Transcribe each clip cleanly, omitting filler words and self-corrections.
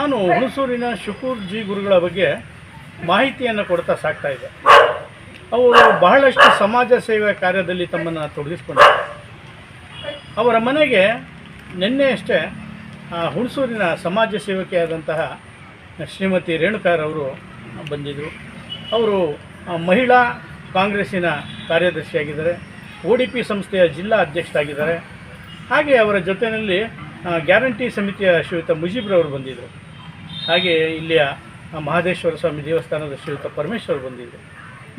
ನಾನು ಹುಣಸೂರಿನ ಶುಕೂರ್ ಜಿ ಗುರುಗಳ ಬಗ್ಗೆ ಮಾಹಿತಿಯನ್ನು ಕೊಡ್ತಾ ಸಾಕ್ತಾ ಇದ್ದೆ. ಅವರು ಬಹಳಷ್ಟು ಸಮಾಜ ಸೇವೆ ಕಾರ್ಯದಲ್ಲಿ ತಮ್ಮನ್ನು ತೊಡಗಿಸಿಕೊಂಡಿದ್ದಾರೆ. ಅವರ ಮನೆಗೆ ನಿನ್ನೆಯಷ್ಟೇ ಹುಣಸೂರಿನ ಸಮಾಜ ಸೇವಕಿಯಾದಂತಹ ಶ್ರೀಮತಿ ರೇಣುಕಾರವರು ಬಂದಿದ್ದರು. ಅವರು ಮಹಿಳಾ ಕಾಂಗ್ರೆಸ್ಸಿನ ಕಾರ್ಯದರ್ಶಿಯಾಗಿದ್ದಾರೆ, ODP ಸಂಸ್ಥೆಯ ಜಿಲ್ಲಾ ಅಧ್ಯಕ್ಷರಾಗಿದ್ದಾರೆ. ಹಾಗೆ ಅವರ ಜೊತೆಯಲ್ಲಿ ಗ್ಯಾರಂಟಿ ಸಮಿತಿಯ ಶ್ರೀಯುತ ಮುಜೀಬ್ರವರು ಬಂದಿದ್ದರು. ಹಾಗೆ ಇಲ್ಲಿಯ ಮಹದೇಶ್ವರ ಸ್ವಾಮಿ ದೇವಸ್ಥಾನದ ಶ್ರೀಯುತ ಪರಮೇಶ್ವರ್ ಬಂದಿದ್ದರು.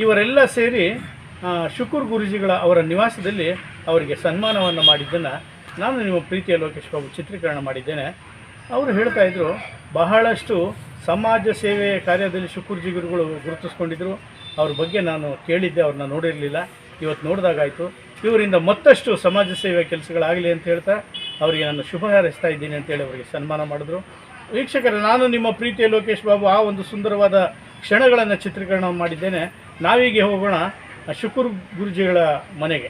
ಇವರೆಲ್ಲ ಸೇರಿ ಶುಕೂರ್ ಗುರೂಜಿಗಳ ಅವರ ನಿವಾಸದಲ್ಲಿ ಅವರಿಗೆ ಸನ್ಮಾನವನ್ನು ಮಾಡಿದ್ದನ್ನು ನಾನು ನಿಮ್ಮ ಪ್ರೀತಿಯ ಲೋಕೇಶ್ ಬಾಬು ಚಿತ್ರೀಕರಣ ಮಾಡಿದ್ದೇನೆ. ಅವರು ಹೇಳ್ತಾಯಿದ್ರು, ಬಹಳಷ್ಟು ಸಮಾಜ ಸೇವೆ ಕಾರ್ಯದಲ್ಲಿ ಶುಕೂರ್ ಜಿ ಗುರುಗಳು ಗುರುತಿಸ್ಕೊಂಡಿದ್ದರು. ಅವ್ರ ಬಗ್ಗೆ ನಾನು ಕೇಳಿದ್ದೆ, ಅವ್ರನ್ನ ನೋಡಿರಲಿಲ್ಲ, ಇವತ್ತು ನೋಡಿದಾಗಾಯಿತು. ಇವರಿಂದ ಮತ್ತಷ್ಟು ಸಮಾಜ ಸೇವೆ ಕೆಲಸಗಳಾಗಲಿ ಅಂತ ಹೇಳ್ತಾ ಅವರಿಗೆ ನಾನು ಶುಭ ಹಾರೈಸ್ತಾ ಇದ್ದೀನಿ ಅಂತೇಳಿ ಅವರಿಗೆ ಸನ್ಮಾನ ಮಾಡಿದ್ರು. ವೀಕ್ಷಕರೇ, ನಾನು ನಿಮ್ಮ ಪ್ರೀತಿಯ ಲೋಕೇಶ್ ಬಾಬು ಆ ಒಂದು ಸುಂದರವಾದ ಕ್ಷಣಗಳನ್ನು ಚಿತ್ರೀಕರಣ ಮಾಡಿದ್ದೇನೆ. ನಾವೀಗ ಹೋಗೋಣ ಶುಕೂರ್ ಗುರೂಜಿಗಳ ಮನೆಗೆ.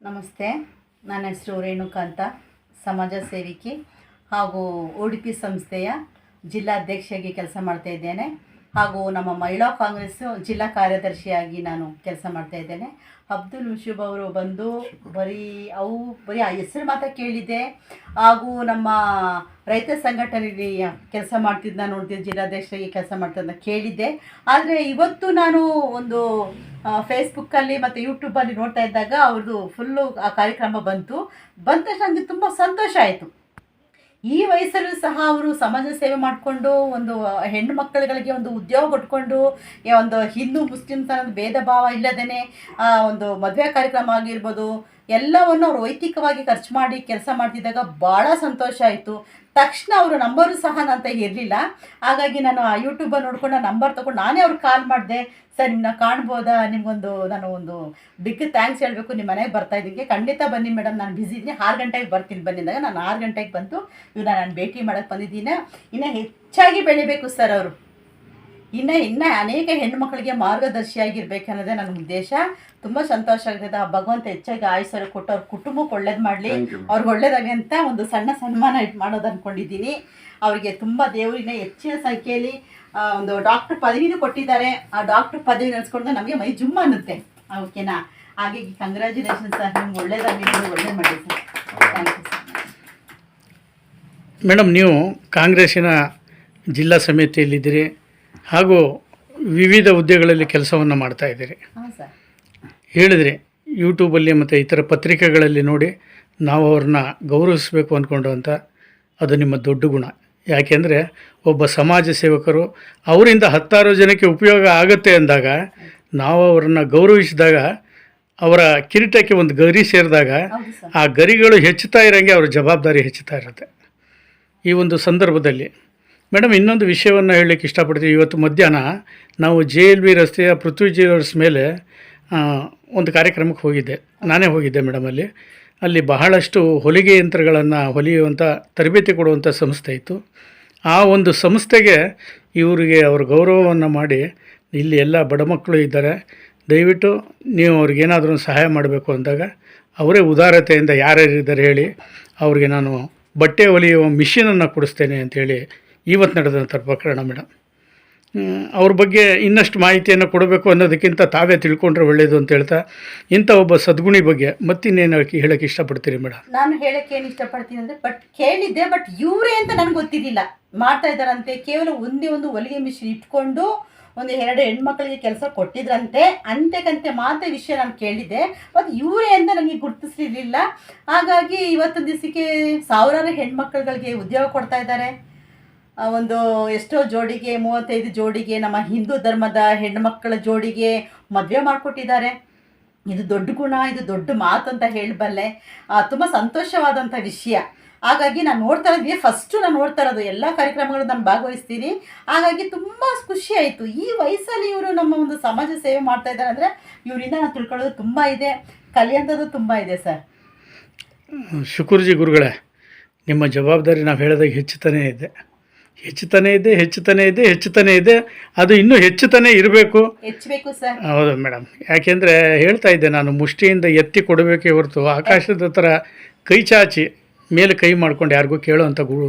ನಮಸ್ತೆ, ನನ್ನ ಹೆಸರು ರೇಣುಕಾ ಅಂತ, ಸಮಾಜ ಸೇವಿಕಿ ಹಾಗೂ ODP ಸಂಸ್ಥೆಯ ಜಿಲ್ಲಾಧ್ಯಕ್ಷೆಯಾಗಿ ಕೆಲಸ ಮಾಡ್ತಾ ಇದ್ದೇನೆ. ಹಾಗೂ ನಮ್ಮ ಮಹಿಳಾ ಕಾಂಗ್ರೆಸ್ಸು ಜಿಲ್ಲಾ ಕಾರ್ಯದರ್ಶಿಯಾಗಿ ನಾನು ಕೆಲಸ ಮಾಡ್ತಾ ಇದ್ದೇನೆ. ಅಬ್ದುಲ್ ಮುಷೂಬ್ ಅವರು ಬಂದು ಬರೀ ಆ ಹೆಸರು ಮಾತ್ರ ಕೇಳಿದ್ದೆ. ಹಾಗೂ ನಮ್ಮ ರೈತ ಸಂಘಟನೆಯಲ್ಲಿ ಕೆಲಸ ಮಾಡ್ತಿದ್ದ ನೋಡ್ತಿದ್ದೆ, ಜಿಲ್ಲಾಧ್ಯಕ್ಷರಾಗಿ ಕೆಲಸ ಮಾಡ್ತಿದ್ದ ಕೇಳಿದ್ದೆ. ಆದರೆ ಇವತ್ತು ನಾನು ಒಂದು ಫೇಸ್ಬುಕ್ಕಲ್ಲಿ ಮತ್ತು ಯೂಟ್ಯೂಬಲ್ಲಿ ನೋಡ್ತಾ ಇದ್ದಾಗ ಅವ್ರದ್ದು ಫುಲ್ಲು ಆ ಕಾರ್ಯಕ್ರಮ ಬಂದ ತಕ್ಷಣ ನನಗೆ ತುಂಬ ಸಂತೋಷ ಆಯಿತು. ಈ ವಯಸ್ಸಲ್ಲೂ ಸಹ ಅವರು ಸಮಾಜ ಸೇವೆ ಮಾಡಿಕೊಂಡು ಒಂದು ಹೆಣ್ಣು ಮಕ್ಕಳುಗಳಿಗೆ ಒಂದು ಉದ್ಯೋಗ ಕೊಟ್ಕೊಂಡು ಒಂದು ಹಿಂದೂ ಮುಸ್ಲಿಮ್ಸ್ ಅನ್ನೋದು ಭೇದ ಭಾವ ಇಲ್ಲದೇ ಒಂದು ಮದುವೆ ಕಾರ್ಯಕ್ರಮ ಆಗಿರ್ಬೋದು ಎಲ್ಲವನ್ನು ಅವರು ವೈಯಕ್ತಿಕವಾಗಿ ಖರ್ಚು ಮಾಡಿ ಕೆಲಸ ಮಾಡ್ತಿದ್ದಾಗ ಭಾಳ ಸಂತೋಷ ಆಯಿತು. ತಕ್ಷಣ ಅವರು ನಂಬರು ಸಹ ನನ್ನ ಕೈಗೆ ಇರಲಿಲ್ಲ. ಹಾಗಾಗಿ ನಾನು ಆ ಯೂಟ್ಯೂಬಲ್ಲಿ ನೋಡ್ಕೊಂಡು ನಂಬರ್ ತೊಗೊಂಡು ನಾನೇ ಅವ್ರಿಗೆ ಕಾಲ್ ಮಾಡಿದೆ. ಸರ್, ನಿಮ್ಮನ್ನ ಕಾಣ್ಬೋದಾ, ನಿಮಗೊಂದು ನಾನು ಒಂದು ಬಿಗ್ ಥ್ಯಾಂಕ್ಸ್ ಹೇಳಬೇಕು, ನಿಮ್ಮ ಮನೆಗೆ ಬರ್ತಾ ಇದ್ದೀನಿ. ಖಂಡಿತ ಬನ್ನಿ ಮೇಡಮ್, ನಾನು ಬಿಸಿ ಇದ್ದೀನಿ, 6 ಗಂಟೆಗೆ ಬರ್ತೀನಿ ಬಂದಿದ್ದಾಗ ನಾನು 6 ಗಂಟೆಗೆ ಬಂತು ನಾನು ಭೇಟಿ ಮಾಡೋಕ್ಕೆ ಬಂದಿದ್ದೀನಿ. ಇನ್ನೂ ಹೆಚ್ಚಾಗಿ ಬೆಳಿಬೇಕು ಸರ್ ಅವರು, ಇನ್ನು ಅನೇಕ ಹೆಣ್ಣುಮಕ್ಕಳಿಗೆ ಮಾರ್ಗದರ್ಶಿಯಾಗಿರ್ಬೇಕು ಅನ್ನೋದೇ ನನ್ನ ಉದ್ದೇಶ. ತುಂಬ ಸಂತೋಷ ಆಗ್ತದೆ. ಆ ಭಗವಂತ ಹೆಚ್ಚಾಗಿ ಆಯುಷ್ಯ ಕೊಟ್ಟು ಅವ್ರ ಕುಟುಂಬಕ್ಕೆ ಒಳ್ಳೇದು ಮಾಡಲಿ, ಅವ್ರಿಗೆ ಒಳ್ಳೇದಾಗಲಿ ಅಂತ ಒಂದು ಸಣ್ಣ ಸನ್ಮಾನ ಮಾಡೋದು ಅಂದ್ಕೊಂಡಿದ್ದೀನಿ. ಅವರಿಗೆ ತುಂಬ ದೇವರಿನ ಹೆಚ್ಚಿನ ಸಂಖ್ಯೆಯಲ್ಲಿ ಒಂದು ಡಾಕ್ಟರ್ ಪದವಿನೂ ಕೊಟ್ಟಿದ್ದಾರೆ. ಆ ಡಾಕ್ಟರ್ ಪದವಿ ನಡೆಸ್ಕೊಂಡು ನಮಗೆ ಮೈ ಜುಮ್ಮ ಅನ್ನುತ್ತೆ. ಓಕೆನಾ? ಹಾಗೆ ಕಂಗ್ರ್ಯಾಚುಲೇಷನ್ ಸರ್, ನಿಮ್ಗೆ ಒಳ್ಳೇದಾಗಲಿ, ಒಳ್ಳೇದು ಮಾಡಿ sir. Thank you sir. Madam, ನೀವು ಕಾಂಗ್ರೆಸ್ಸಿನ ಜಿಲ್ಲಾ ಸಮಿತಿಯಲ್ಲಿದ್ದೀರಿ ಹಾಗೂ ವಿವಿಧ ಹುದ್ದೆಗಳಲ್ಲಿ ಕೆಲಸವನ್ನು ಮಾಡ್ತಾ ಇದ್ದೀರಿ. ಹಾಂ ಸರ್. ಹೇಳಿದ್ರಿ ಯೂಟ್ಯೂಬಲ್ಲಿ ಮತ್ತು ಇತರ ಪತ್ರಿಕೆಗಳಲ್ಲಿ ನೋಡಿ ನಾವು ಅವ್ರನ್ನ ಗೌರವಿಸಬೇಕು ಅಂದ್ಕೊಂಡು ಅಂತ. ಅದು ನಿಮ್ಮ ದೊಡ್ಡ ಗುಣ. ಯಾಕೆಂದರೆ ಒಬ್ಬ ಸಮಾಜ ಸೇವಕರು ಅವರಿಂದ 10 ಜನಕ್ಕೆ ಉಪಯೋಗ ಆಗುತ್ತೆ ಅಂದಾಗ ನಾವು ಅವರನ್ನು ಗೌರವಿಸಿದಾಗ ಅವರ ಕಿರೀಟಕ್ಕೆ ಒಂದು ಗರಿ ಸೇರಿದಾಗ ಆ ಗರಿಗಳು ಹೆಚ್ಚುತ್ತಾ ಇರೋಂಗೆ ಅವ್ರ ಜವಾಬ್ದಾರಿ ಹೆಚ್ಚುತ್ತಾ ಇರುತ್ತೆ. ಈ ಒಂದು ಸಂದರ್ಭದಲ್ಲಿ ಮೇಡಮ್, ಇನ್ನೊಂದು ವಿಷಯವನ್ನು ಹೇಳಲಿಕ್ಕೆ ಇಷ್ಟಪಡ್ತೀವಿ. ಇವತ್ತು ಮಧ್ಯಾಹ್ನ ನಾವು JLB ರಸ್ತೆಯ ಪೃಥ್ವಿ ಜ್ಯುವೆಲರ್ಸ್ ಮೇಲೆ ಒಂದು ಕಾರ್ಯಕ್ರಮಕ್ಕೆ ಹೋಗಿದ್ದೆ. ನಾನೇ ಹೋಗಿದ್ದೆ ಮೇಡಮ್. ಅಲ್ಲಿ ಬಹಳಷ್ಟು ಹೊಲಿಗೆ ಯಂತ್ರಗಳನ್ನು ಹೊಲಿಯುವಂಥ ತರಬೇತಿ ಕೊಡುವಂಥ ಸಂಸ್ಥೆ ಇತ್ತು. ಆ ಒಂದು ಸಂಸ್ಥೆಗೆ ಇವರಿಗೆ ಅವ್ರ ಗೌರವವನ್ನು ಮಾಡಿ, ಇಲ್ಲಿ ಎಲ್ಲ ಬಡ ಮಕ್ಕಳು ಇದ್ದಾರೆ, ದಯವಿಟ್ಟು ನೀವು ಅವ್ರಿಗೇನಾದರೂ ಸಹಾಯ ಮಾಡಬೇಕು ಅಂದಾಗ ಅವರೇ ಉದಾರತೆಯಿಂದ ಯಾರ್ಯಾರಿದ್ದಾರೆ ಹೇಳಿ ಅವ್ರಿಗೆ ನಾನು ಬಟ್ಟೆ ಹೊಲಿಯುವ ಮಿಷಿನನ್ನು ಕೊಡಿಸ್ತೇನೆ ಅಂಥೇಳಿ ಇವತ್ತು ನಡೆದಂಥ ಪ್ರಕರಣ ಮೇಡಮ್. ಅವ್ರ ಬಗ್ಗೆ ಇನ್ನಷ್ಟು ಮಾಹಿತಿಯನ್ನು ಕೊಡಬೇಕು ಅನ್ನೋದಕ್ಕಿಂತ ತಾವೇ ತಿಳ್ಕೊಂಡ್ರೆ ಒಳ್ಳೆಯದು ಅಂತ ಹೇಳ್ತಾ, ಇಂಥ ಒಬ್ಬ ಸದ್ಗುಣಿ ಬಗ್ಗೆ ಮತ್ತಿನ್ನೇನು ಹೇಳೋಕ್ಕೆ ಇಷ್ಟಪಡ್ತೀರಿ ಮೇಡಮ್? ನಾನು ಹೇಳೋಕ್ಕೆ ಏನು ಇಷ್ಟಪಡ್ತೀನಿ ಅಂದರೆ, ಕೇಳಿದ್ದೆ, ಇವರೇ ಅಂತ ನನಗೆ ಗೊತ್ತಿರಲಿಲ್ಲ. ಮಾಡ್ತಾ ಇದ್ದಾರಂತೆ, ಕೇವಲ ಒಂದೇ ಒಂದು ಹೊಲಿಗೆ ಮಿಷಿನ್ ಇಟ್ಕೊಂಡು ಒಂದು 2 ಹೆಣ್ಮಕ್ಳಿಗೆ ಕೆಲಸ ಕೊಟ್ಟಿದ್ರಂತೆ. ಅಂತೆಕಂತೆ ಮಾತ್ರ ವಿಷಯ ನಾನು ಕೇಳಿದ್ದೆ, ಮತ್ತು ಇವರೇ ಅಂತ ನನಗೆ ಗುರುತಿಸಲಿಲ್ಲ. ಹಾಗಾಗಿ ಇವತ್ತೊಂದು ದಿವಸಕ್ಕೆ ಸಾವಿರಾರು ಹೆಣ್ಮಕ್ಳುಗಳಿಗೆ ಉದ್ಯೋಗ ಕೊಡ್ತಾ ಇದ್ದಾರೆ. ಒಂದು ಎಷ್ಟೋ ಜೋಡಿಗೆ 35 ಜೋಡಿಗೆ ನಮ್ಮ ಹಿಂದೂ ಧರ್ಮದ ಹೆಣ್ಣುಮಕ್ಕಳ ಜೋಡಿಗೆ ಮದುವೆ ಮಾಡಿಕೊಟ್ಟಿದ್ದಾರೆ. ಇದು ದೊಡ್ಡ ಗುಣ, ಇದು ದೊಡ್ಡ ಮಾತು ಅಂತ ಹೇಳಬಲ್ಲೆ. ತುಂಬ ಸಂತೋಷವಾದಂಥ ವಿಷಯ. ಹಾಗಾಗಿ ನಾನು ನೋಡ್ತಾ ಇದ್ವಿ, ಫಸ್ಟು ನಾನು ನೋಡ್ತಾ ಇರೋದು ಎಲ್ಲ ಕಾರ್ಯಕ್ರಮಗಳು ನಾನು ಭಾಗವಹಿಸ್ತೀನಿ. ಹಾಗಾಗಿ ತುಂಬ ಖುಷಿ ಆಯಿತು. ಈ ವಯಸ್ಸಲ್ಲಿ ಇವರು ನಮ್ಮ ಒಂದು ಸಮಾಜ ಸೇವೆ ಮಾಡ್ತಾ ಇದ್ದಾರೆ ಅಂದರೆ ಇವರಿಂದ ನಾನು ತಿಳ್ಕೊಳ್ಳೋದು ತುಂಬ ಇದೆ, ಕಲಿಯೋಂಥದ್ದು ತುಂಬ ಇದೆ ಸರ್. ಶುಕೂರ್ ಜಿ ಗುರುಗಳೇ, ನಿಮ್ಮ ಜವಾಬ್ದಾರಿ ನಾವು ಹೇಳಿದಾಗ ಹೆಚ್ಚುತ್ತಾನೇ ಇದೆ. ಹೆಚ್ಚುತ್ತಾನೆ ಇದೆ, ಹೆಚ್ಚುತ್ತಾನೆ ಇದೆ, ಹೆಚ್ಚುತ್ತಾನೆ ಇದೆ. ಅದು ಇನ್ನೂ ಹೆಚ್ಚುತ್ತಾನೆ ಇರಬೇಕು. ಹೆಚ್ಚಬೇಕು ಸರ್. ಹೌದು ಮೇಡಮ್. ಯಾಕೆಂದರೆ ಹೇಳ್ತಾ ಇದ್ದೆ ನಾನು, ಮುಷ್ಟಿಯಿಂದ ಎತ್ತಿ ಕೊಡಬೇಕೇ ಹೊರತು ಆಕಾಶದ ಥರ ಕೈ ಚಾಚಿ ಮೇಲೆ ಕೈ ಮಾಡ್ಕೊಂಡು ಯಾರಿಗೂ ಕೇಳೋವಂಥ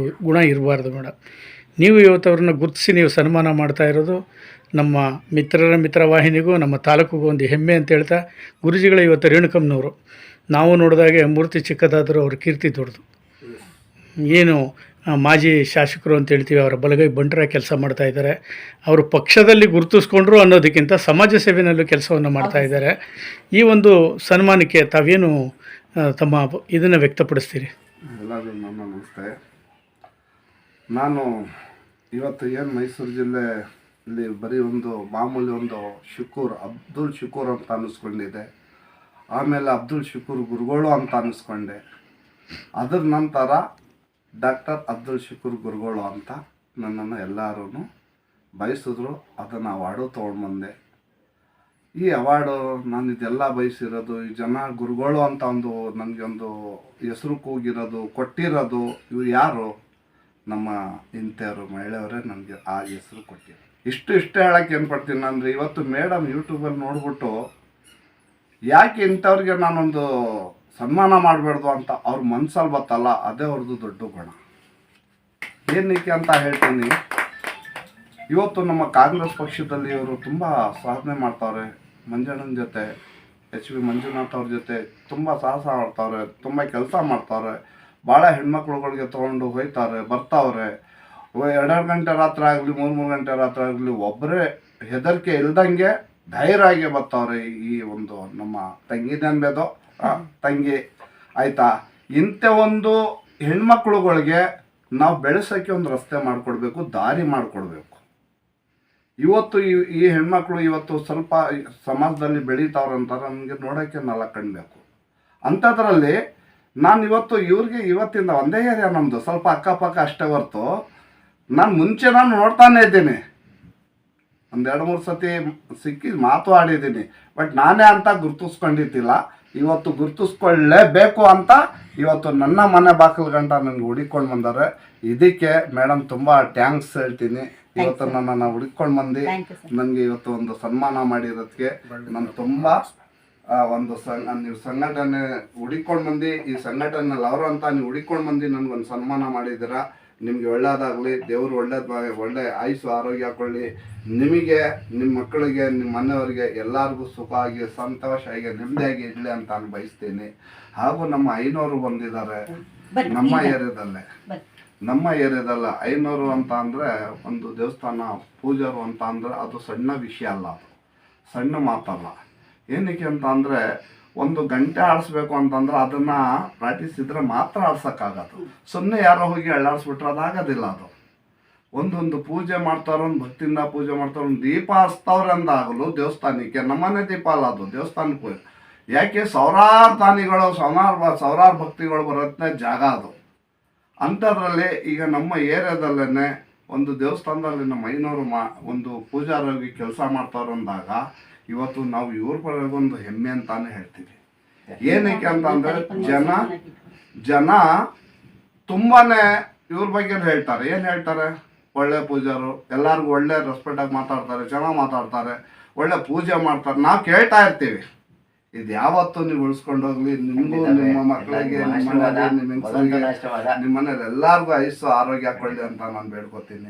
ಗುಣ ಇರಬಾರ್ದು ಮೇಡಮ್. ನೀವು ಇವತ್ತು ಅವ್ರನ್ನ ಗುರುತಿಸಿ ನೀವು ಸನ್ಮಾನ ಮಾಡ್ತಾ ಇರೋದು ನಮ್ಮ ಮಿತ್ರವಾಹಿನಿಗೂ ನಮ್ಮ ತಾಲೂಕಿಗೂ ಒಂದು ಹೆಮ್ಮೆ ಅಂತ ಹೇಳ್ತಾ, ಗುರುಜಿಗಳ ಇವತ್ತು ರೇಣುಕಮ್ಮನವರು ನಾವು ನೋಡಿದಾಗೆ ಮೂರ್ತಿ ಚಿಕ್ಕದಾದರೂ ಅವ್ರ ಕೀರ್ತಿ ದೊಡ್ಡದು. ಏನು ಮಾಜಿ ಶಾಸಕರು ಅಂತ ಹೇಳ್ತೀವಿ, ಅವರ ಬಲಗೈ ಬಂಟರ ಕೆಲಸ ಮಾಡ್ತಾ ಇದ್ದಾರೆ. ಅವರು ಪಕ್ಷದಲ್ಲಿ ಗುರುತಿಸ್ಕೊಂಡ್ರು ಅನ್ನೋದಕ್ಕಿಂತ ಸಮಾಜ ಸೇವೆಯಲ್ಲೂ ಕೆಲಸವನ್ನು ಮಾಡ್ತಾ ಇದ್ದಾರೆ. ಈ ಒಂದು ಸನ್ಮಾನಕ್ಕೆ ತಾವೇನು ತಮ್ಮ ಇದನ್ನು ವ್ಯಕ್ತಪಡಿಸ್ತೀರಿ? ಎಲ್ಲರಿಗೂ ನನ್ನ ನಮಸ್ತೆ. ನಾನು ಇವತ್ತು ಏನು ಮೈಸೂರು ಜಿಲ್ಲೆ ಇಲ್ಲಿ ಬರೀ ಒಂದು ಮಾಮೂಲಿ ಒಂದು ಅಬ್ದುಲ್ ಶುಕೂರ್ ಅಂತ ಅನ್ನಿಸ್ಕೊಂಡಿದೆ. ಆಮೇಲೆ ಅಬ್ದುಲ್ ಶುಕೂರ್ ಗುರುಗಳು ಅಂತ ಅನ್ನಿಸ್ಕೊಂಡೆ. ಅದ್ರ ನಂತರ ಡಾಕ್ಟರ್ ಅಬ್ದುಲ್ ಶುಕೂರ್ ಗುರುಗಳು ಅಂತ ನನ್ನನ್ನು ಎಲ್ಲರೂ ಬಯಸಿದ್ರು. ಅದನ್ನು ಅವಾರ್ಡು ತೊಗೊಂಡ್ಬಂದೆ. ಈ ಅವಾರ್ಡು ನಾನು ಇದೆಲ್ಲ ಬಯಸಿರೋದು, ಈ ಜನ ಗುರುಗಳು ಅಂತ ಒಂದು ನನಗೆ ಒಂದು ಹೆಸರು ಕೂಗಿರೋದು, ಕೊಟ್ಟಿರೋದು ಇವ್ರು ಯಾರು? ನಮ್ಮ ಇಂಥವ್ರು ಮಹಿಳೆಯವರೇ ನನಗೆ ಆ ಹೆಸರು ಕೊಟ್ಟಿರೋ. ಇಷ್ಟು ಹೇಳೋಕ್ಕೆ ಏನು ಪಡ್ತೀನಿ ಅಂದರೆ, ಇವತ್ತು ಮೇಡಮ್ ಯೂಟ್ಯೂಬಲ್ಲಿ ನೋಡ್ಬಿಟ್ಟು ಯಾಕೆ ಇಂಥವ್ರಿಗೆ ನಾನೊಂದು ಸನ್ಮಾನ ಮಾಡಬಾರ್ದು ಅಂತ ಅವ್ರ ಮನ್ಸಲ್ಲಿ ಬತ್ತಲ್ಲ, ಅದೇ ಅವ್ರದ್ದು ದೊಡ್ಡ ಗುಣ. ಏನಕ್ಕೆ ಅಂತ ಹೇಳ್ತೀನಿ, ಇವತ್ತು ನಮ್ಮ ಕಾಂಗ್ರೆಸ್ ಪಕ್ಷದಲ್ಲಿ ಇವರು ತುಂಬ ಸಾಧನೆ ಮಾಡ್ತಾವ್ರೆ. ಮಂಜಣ್ಣನ ಜೊತೆ HV ಮಂಜುನಾಥ್ ಅವ್ರ ಜೊತೆ ತುಂಬ ಸಾಹಸ ಮಾಡ್ತಾವ್ರೆ, ತುಂಬ ಕೆಲಸ ಮಾಡ್ತಾವ್ರೆ. ಭಾಳ ಹೆಣ್ಮಕ್ಳುಗಳಿಗೆ ತೊಗೊಂಡು ಹೋಯ್ತಾರೆ, ಬರ್ತಾವ್ರೆ. 2 ಗಂಟೆ ರಾತ್ರಿ ಆಗಲಿ 3 ಗಂಟೆ ರಾತ್ರಿ ಆಗಲಿ ಒಬ್ಬರೇ ಹೆದರಿಕೆ ಇಲ್ದಂಗೆ ಧೈರ್ಯವಾಗಿ ಬರ್ತಾವ್ರೆ. ಈ ಒಂದು ನಮ್ಮ ತಂಗಿದನ್ಬೇದೋ ತಂಗಿ ಆಯಿತಾ, ಇಂಥ ಒಂದು ಹೆಣ್ಮಕ್ಳುಗಳಿಗೆ ನಾವು ಬೆಳೆಸೋಕ್ಕೆ ಒಂದು ರಸ್ತೆ ಮಾಡಿಕೊಡ್ಬೇಕು, ದಾರಿ ಮಾಡಿಕೊಡ್ಬೇಕು. ಇವತ್ತು ಈ ಹೆಣ್ಮಕ್ಳು ಇವತ್ತು ಸ್ವಲ್ಪ ಸಮಾಜದಲ್ಲಿ ಬೆಳೀತಾವ್ರಂತಾರೆ, ನನಗೆ ನೋಡೋಕ್ಕೆ 4 ಕಣ್ಬೇಕು. ಅಂಥದ್ರಲ್ಲಿ ನಾನು ಇವ್ರಿಗೆ ಇವತ್ತಿಂದ ಒಂದೇ ಏರಿಯಾ ನಮ್ಮದು, ಸ್ವಲ್ಪ ಅಕ್ಕಪಕ್ಕ ಅಷ್ಟೇ ಹೊರ್ತು ನಾನು ಮುಂಚೆ ನೋಡ್ತಾನೆ ಇದ್ದೀನಿ. 1-2-3 ಸತಿ ಸಿಕ್ಕಿ ಮಾತು ಆಡಿದ್ದೀನಿ. ಬಟ್ ನಾನೇ ಅಂತ ಗುರ್ತಿಸ್ಕೊಂಡಿದ್ದಿಲ್ಲ. ಇವತ್ತು ಗುರ್ತಿಸ್ಕೊಳ್ಳೇಬೇಕು ಅಂತ ಇವತ್ತು ನನ್ನ ಮನೆ ಬಾಗಿಲು ಗಂಟ ನನಗೆ ಹುಡುಕೊಂಡು ಬಂದಾರೆ. ಇದಕ್ಕೆ ಮೇಡಮ್ ತುಂಬ ಥ್ಯಾಂಕ್ಸ್ ಹೇಳ್ತೀನಿ. ಇವತ್ತು ನನ್ನನ್ನು ಹುಡುಕೊಂಡು ಬಂದು ನನಗೆ ಇವತ್ತು ಒಂದು ಸನ್ಮಾನ ಮಾಡಿರೋದಕ್ಕೆ ನಾನು ತುಂಬ ನೀವು ಸಂಘಟನೆ ಹುಡುಕೊಂಡು ಬಂದು, ಈ ಸಂಘಟನೆಯಲ್ಲಿ ಅವರು ಅಂತ ನೀವು ಹುಡುಕೊಂಡು ಬಂದು ನನಗೊಂದು ಸನ್ಮಾನ ಮಾಡಿದ್ದೀರಾ. ನಿಮಗೆ ಒಳ್ಳೆಯದಾಗಲಿ, ದೇವರು ಒಳ್ಳೆ ಆಯುಸ್ಸು ಆರೋಗ್ಯ ಹಾಕೊಳ್ಳಿ. ನಿಮಗೆ, ನಿಮ್ಮ ಮಕ್ಕಳಿಗೆ, ನಿಮ್ಮ ಮನೆಯವರಿಗೆ ಎಲ್ಲರಿಗೂ ಸುಖವಾಗಿ, ಸಂತೋಷವಾಗಿ, ನೆಮ್ಮದಿಯಾಗಿ ಇರಲಿ ಅಂತ ನಾನು ಬಯಸ್ತೀನಿ. ಹಾಗೂ ನಮ್ಮ ಐನೋರು ಬಂದಿದ್ದಾರೆ ನಮ್ಮ ಏರಿಯಾದಲ್ಲೇ. ಐನೋರು ಅಂತ ಅಂದರೆ ಒಂದು ದೇವಸ್ಥಾನ ಪೂಜಾರು ಅಂತ ಅಂದರೆ ಅದು ಸಣ್ಣ ವಿಷಯ ಅಲ್ಲ, ಅದು ಸಣ್ಣ ಮಾತಲ್ಲ. ಏನಕ್ಕೆ ಅಂತ ಅಂದರೆ, 1 ಗಂಟೆ ಆಡಿಸ್ಬೇಕು ಅಂತಂದ್ರೆ ಅದನ್ನು ಪ್ರಾಕ್ಟೀಸ್ ಇದ್ರೆ ಮಾತ್ರ ಆಡ್ಸೋಕ್ಕಾಗೋದು. ಸುಮ್ಮನೆ ಯಾರೋ ಹೋಗಿ ಅಳ್ಳಾಡಿಸ್ಬಿಟ್ರೆ ಅದಾಗೋದಿಲ್ಲ. ಅದು ಒಂದೊಂದು ಪೂಜೆ ಮಾಡ್ತಾರೋ, ಒಂದು ಭಕ್ತಿಯಿಂದ ಪೂಜೆ ಮಾಡ್ತಾರೋ, ಒಂದು ದೀಪ ಹಚ್ತವ್ರೆ ಅಂದಾಗಲು ದೇವಸ್ಥಾನಕ್ಕೆ, ನಮ್ಮನೆ ದೀಪ ಅಲ್ಲ ಅದು, ದೇವಸ್ಥಾನಕ್ಕೆ. ಯಾಕೆ ಸಾವಿರಾರು ದಾನಿಗಳು, ಸಾವಿರಾರು ಭಕ್ತಿಗಳು ಬರುತ್ತೆ ಜಾಗ ಅದು. ಅಂಥದ್ರಲ್ಲಿ ಈಗ ನಮ್ಮ ಏರಿಯಾದಲ್ಲೇ ಒಂದು ದೇವಸ್ಥಾನದಲ್ಲಿ ನಮ್ಮ ಐನೋರು ಒಂದು ಪೂಜಾರೋಗಿ ಕೆಲಸ ಮಾಡ್ತಾರೋ ಅಂದಾಗ ಇವತ್ತು ನಾವು ಇವ್ರ ಪರಗೊಂದು ಹೆಮ್ಮೆ ಅಂತಾನೆ ಹೇಳ್ತೀವಿ. ಏನಕ್ಕೆ ಅಂತಂದರೆ ಜನ ತುಂಬಾನೇ ಇವ್ರ ಬಗ್ಗೆ ಹೇಳ್ತಾರೆ. ಏನು ಹೇಳ್ತಾರೆ? ಒಳ್ಳೆ ಪೂಜಾರು, ಎಲ್ಲರಿಗೂ ಒಳ್ಳೆ ರೆಸ್ಪೆಕ್ಟಾಗಿ ಮಾತಾಡ್ತಾರೆ, ಚೆನ್ನಾಗಿ ಮಾತಾಡ್ತಾರೆ, ಒಳ್ಳೆ ಪೂಜೆ ಮಾಡ್ತಾರೆ. ನಾವು ಕೇಳ್ತಾ ಇರ್ತೀವಿ. ಇದು ಯಾವತ್ತೂ ನೀವು ಉಳಿಸ್ಕೊಂಡೋಗ್ಲಿ, ನಿಮಗೂ, ನಿಮ್ಮ ಮಕ್ಕಳಿಗೆ, ನಿಮ್ಮ ಮನೇಲಿ ಎಲ್ಲರಿಗೂ ಆಯುಸ್ಸು ಆರೋಗ್ಯ ಹಾಕೊಳ್ಳಿ ಅಂತ ನಾನು ಬೇಡ್ಕೊತೀನಿ.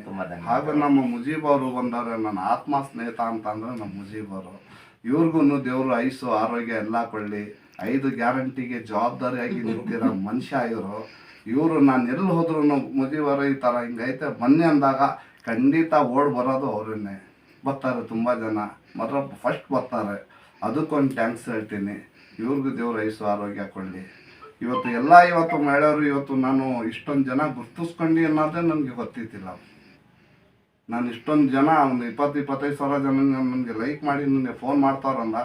ಹಾಗೂ ನಮ್ಮ ಮುಜೀಬ್ ಅವರು ಬಂದವ್ರೆ, ನನ್ನ ಆತ್ಮ ಸ್ನೇಹಿತ ಅಂತಂದರೆ ನಮ್ಮ ಮುಜೀಬ್ ಅವರು. ಇವ್ರಿಗೂ ದೇವರು ಆಯುಸ್ಸು ಆರೋಗ್ಯ ಎಲ್ಲ ಕೊಳ್ಳಿ. 5 ಗ್ಯಾರಂಟಿಗೆ ಜವಾಬ್ದಾರಿಯಾಗಿ ನಿಂತಿರೋ ಮನುಷ್ಯ ಇವರು. ನಾನು ಎಲ್ಲಿ ಹೋದ್ರೂ ಮುಜೀಬರು ಈ ಥರ ಹಿಂಗೈತೆ ಬನ್ನಿ ಅಂದಾಗ ಖಂಡಿತ ಓಡ್ ಬರೋದು ಅವರನ್ನೇ. ಬರ್ತಾರೆ ತುಂಬ ಜನ, ಮಾತ್ರ ಫಸ್ಟ್ ಬರ್ತಾರೆ. ಅದಕ್ಕೊಂದು ಥ್ಯಾಂಕ್ಸ್ ಹೇಳ್ತೀನಿ. ಇವ್ರಿಗೂ ದೇವ್ರ ಆಯುಸ್ಸು ಆರೋಗ್ಯ ಕೊಡಲಿ. ಇವತ್ತು ಮಹಿಳೆಯರು, ಇವತ್ತು ನಾನು ಇಷ್ಟೊಂದು ಜನ ಗುರ್ತಿಸ್ಕೊಂಡು ಅನ್ನೋದೇ ನನಗೆ ಗೊತ್ತಿದ್ದಿಲ್ಲ. ನಾನು ಇಷ್ಟೊಂದು ಜನ, ಒಂದು 20-25 ಸಾವಿರ ಜನ ನನಗೆ ಲೈಕ್ ಮಾಡಿ ನನಗೆ ಫೋನ್ ಮಾಡ್ತಾವ್ರಂದ,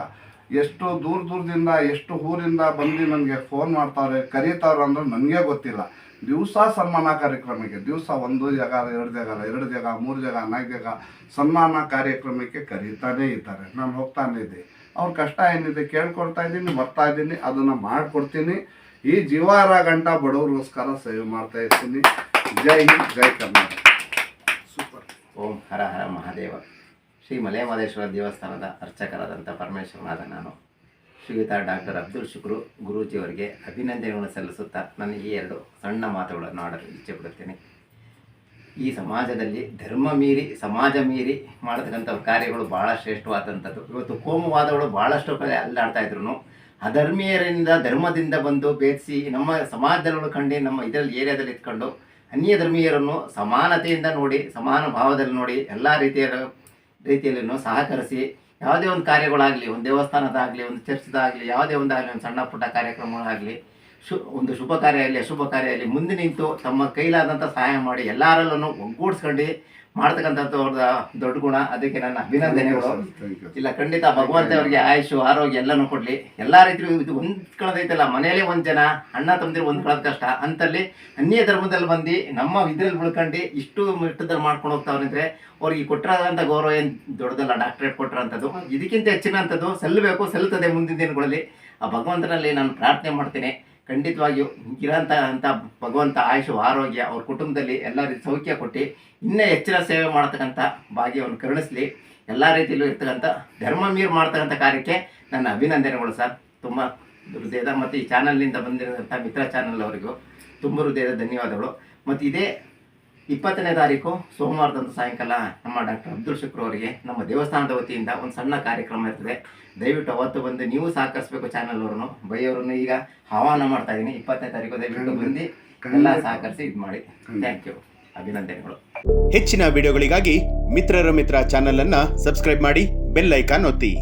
ಎಷ್ಟು ದೂರದಿಂದ, ಎಷ್ಟು ಊರಿಂದ ಬಂದು ನನಗೆ ಫೋನ್ ಮಾಡ್ತಾವ್ರೆ, ಕರೀತಾವ್ರೆ ಅಂದ್ರೆ ನನಗೆ ಗೊತ್ತಿಲ್ಲ. ದಿವಸ ಸನ್ಮಾನ ಕಾರ್ಯಕ್ರಮಕ್ಕೆ, ದಿವಸ 1 ಜಾಗ, 2 ಜಾಗ, 2 ಜಾಗ, 3 ಜಾಗ, 4 ಜಾಗ ಸನ್ಮಾನ ಕಾರ್ಯಕ್ರಮಕ್ಕೆ ಕರೀತಾನೇ ಇದ್ದಾರೆ. ನಾನು ಹೋಗ್ತಾನೆ ಇದ್ದೆ. ಅವ್ರ ಕಷ್ಟ ಏನಿದೆ ಕೇಳ್ಕೊಡ್ತಾ ಇದ್ದೀನಿ, ಬರ್ತಾ ಇದ್ದೀನಿ, ಅದನ್ನು ಮಾಡಿಕೊಡ್ತೀನಿ. ಈ ಜೀವಾರ ಗಂಟ ಬಡವ್ರಿಗೋಸ್ಕರ ಸೇವೆ ಮಾಡ್ತಾ ಇರ್ತೀನಿ. ಜೈ ಹಿಂದ್, ಜೈ ಕರ್ನಾಟಕ. ಓಂ ಹರ ಹರ ಮಹಾದೇವ. ಶ್ರೀ ಮಲೆಮಹದೇಶ್ವರ ದೇವಸ್ಥಾನದ ಅರ್ಚಕರಾದಂಥ ಪರಮೇಶ್ವರನಾದ ನಾನು ಶ್ರೀಯುತ ಡಾಕ್ಟರ್ ಅಬ್ದುಲ್ ಶುಕ್ರು ಗುರೂಜಿಯವರಿಗೆ ಅಭಿನಂದನೆಗಳನ್ನು ಸಲ್ಲಿಸುತ್ತಾ ನನಗೆ ಈ 2 ಸಣ್ಣ ಮಾತುಗಳನ್ನು ಆಡಲು ಇಚ್ಛೆ ಪಡುತ್ತೇನೆ. ಈ ಸಮಾಜದಲ್ಲಿ ಧರ್ಮ ಮೀರಿ ಸಮಾಜ ಮೀರಿ ಮಾಡತಕ್ಕಂಥ ಕಾರ್ಯಗಳು ಭಾಳ ಶ್ರೇಷ್ಠವಾದಂಥದ್ದು. ಇವತ್ತು ಕೋಮುವಾದಗಳು ಭಾಳಷ್ಟು ಕಡೆ ಅಲ್ಲಾಡ್ತಾ ಇದ್ರು ಅಧರ್ಮೀಯರಿಂದ ಧರ್ಮದಿಂದ ಬಂದು ಭೇದಿಸಿ ನಮ್ಮ ಸಮಾಜದಲ್ಲಿ ಉಳ್ಕೊಂಡು ನಮ್ಮ ಇದರಲ್ಲಿ ಏರಿಯಾದಲ್ಲಿ ಇಟ್ಕೊಂಡು ಅನ್ಯ ಧರ್ಮೀಯರನ್ನು ಸಮಾನತೆಯಿಂದ ನೋಡಿ ಸಮಾನ ಭಾವದಲ್ಲಿ ನೋಡಿ ಎಲ್ಲ ರೀತಿಯಲ್ಲೂ ಸಹಕರಿಸಿ ಯಾವುದೇ ಒಂದು ಕಾರ್ಯಗಳಾಗಲಿ, ಒಂದು ದೇವಸ್ಥಾನದಾಗಲಿ, ಒಂದು ಚರ್ಚ್ದಾಗಲಿ, ಯಾವುದೇ ಒಂದಾಗಲಿ, ಒಂದು ಸಣ್ಣ ಪುಟ್ಟ ಕಾರ್ಯಕ್ರಮಗಳಾಗಲಿ, ಒಂದು ಶುಭ ಕಾರ್ಯ ಆಗಲಿ ಅಶುಭ ಕಾರ್ಯ ಆಗಲಿ ಮುಂದೆ ನಿಂತು ತಮ್ಮ ಕೈಲಾದಂಥ ಸಹಾಯ ಮಾಡಿ ಎಲ್ಲರಲ್ಲೂ ಒಗ್ಗೂಡಿಸ್ಕೊಂಡು ಮಾಡ್ತಕ್ಕಂಥದ್ದು ಅವ್ರದ್ದು ದೊಡ್ಡ ಗುಣ. ಅದಕ್ಕೆ ನನ್ನ ಅಭಿನಂದನೆಗಳು. ಇಲ್ಲ, ಖಂಡಿತ ಭಗವಂತ ಅವರಿಗೆ ಆಯುಷು ಆರೋಗ್ಯ ಎಲ್ಲನೂ ಕೊಡಲಿ. ಎಲ್ಲ ರೀತಿಯೂ ಇದು ಹೊಂದ್ಕೊಳ್ಳೋದೈತಲ್ಲ, ಮನೆಯಲ್ಲೇ ಒಂದು ಜನ ಅಣ್ಣ ತಮ್ಮದಿರು ಹೊಂದ್ಕೊಳ್ಳೋದು ಕಷ್ಟ ಅಂತಲ್ಲಿ ಅನ್ಯ ಧರ್ಮದಲ್ಲಿ ಬಂದು ನಮ್ಮ ಇದ್ರಲ್ಲಿ ಉಳ್ಕೊಂಡು ಇಷ್ಟು ಮಟ್ಟದಲ್ಲಿ ಮಾಡ್ಕೊಂಡು ಹೋಗ್ತಾವಂದ್ರೆ ಅವ್ರಿಗೆ ಕೊಟ್ಟಿರೋಂಥ ಗೌರವ ಏನು ದೊಡ್ಡದಲ್ಲ. ಡಾಕ್ಟ್ರೇಟ್ ಕೊಟ್ಟಿರೋಂಥದ್ದು ಇದಕ್ಕಿಂತ ಹೆಚ್ಚಿನಂಥದ್ದು ಸಲ್ಲಬೇಕು, ಸಲ್ಲುತ್ತದೆ ಮುಂದಿನ ದಿನಗಳಲ್ಲಿ. ಆ ಭಗವಂತನಲ್ಲಿ ನಾನು ಪ್ರಾರ್ಥನೆ ಮಾಡ್ತೇನೆ. ಖಂಡಿತವಾಗಿಯೂ ಇರೋಂಥ ಭಗವಂತ ಆಯುಷು ಆರೋಗ್ಯ ಅವ್ರ ಕುಟುಂಬದಲ್ಲಿ ಎಲ್ಲ ರೀತಿ ಸೌಖ್ಯ ಕೊಟ್ಟು ಇನ್ನೂ ಹೆಚ್ಚಿನ ಸೇವೆ ಮಾಡ್ತಕ್ಕಂಥ ಭಾಗ್ಯವನ್ನು ಕರುಣಿಸಲಿ. ಎಲ್ಲ ರೀತಿಯಲ್ಲೂ ಇರ್ತಕ್ಕಂಥ ಧರ್ಮ ಮೀರು ಮಾಡ್ತಕ್ಕಂಥ ಕಾರ್ಯಕ್ಕೆ ನನ್ನ ಅಭಿನಂದನೆಗಳು ಸರ್. ತುಂಬ ಹೃದಯದ ಮತ್ತು ಈ ಚಾನಲ್ನಿಂದ ಬಂದಿರೋಂಥ ಮಿತ್ರ ಚಾನಲ್ ಅವರಿಗೂ ತುಂಬ ಹೃದಯದ ಧನ್ಯವಾದಗಳು. ಮತ್ತು ಇದೇ 20ನೇ ತಾರೀಕು ಸೋಮವಾರದಂದು ಸಾಯಂಕಾಲ ನಮ್ಮ ಡಾಕ್ಟರ್ ಅಬ್ದುಲ್ ಶುಕ್ರು ಅವರಿಗೆ ನಮ್ಮ ದೇವಸ್ಥಾನದ ವತಿಯಿಂದ ಒಂದು ಸಣ್ಣ ಕಾರ್ಯಕ್ರಮ ಇರ್ತದೆ. ದಯವಿಟ್ಟು ಅವತ್ತು ಬಂದು ನೀವು ಸಹಕರಿಸಬೇಕು. ಚಾನಲ್ ಅವರನ್ನು ಬೈಯವರನ್ನು ಈಗ ಆಹ್ವಾನ ಮಾಡ್ತಾ ಇದ್ದೀನಿ. 20ನೇ ತಾರೀಕು ದಯವಿಟ್ಟು ಬಂದು ಎಲ್ಲ ಸಹಕರಿಸಿ ಇದು ಮಾಡಿ. ಥ್ಯಾಂಕ್ ಯು, ಅಭಿನಂದನೆಗಳು. ಹೆಚ್ಚಿನ ವಿಡಿಯೋಗಳಿಗಾಗಿ ಮಿತ್ರರ ಮಿತ್ರ ಚಾನಲ್ ಅನ್ನು ಸಬ್ಸ್ಕ್ರೈಬ್ ಮಾಡಿ, ಬೆಲ್ ಐಕಾನ್ ಒತ್ತಿ.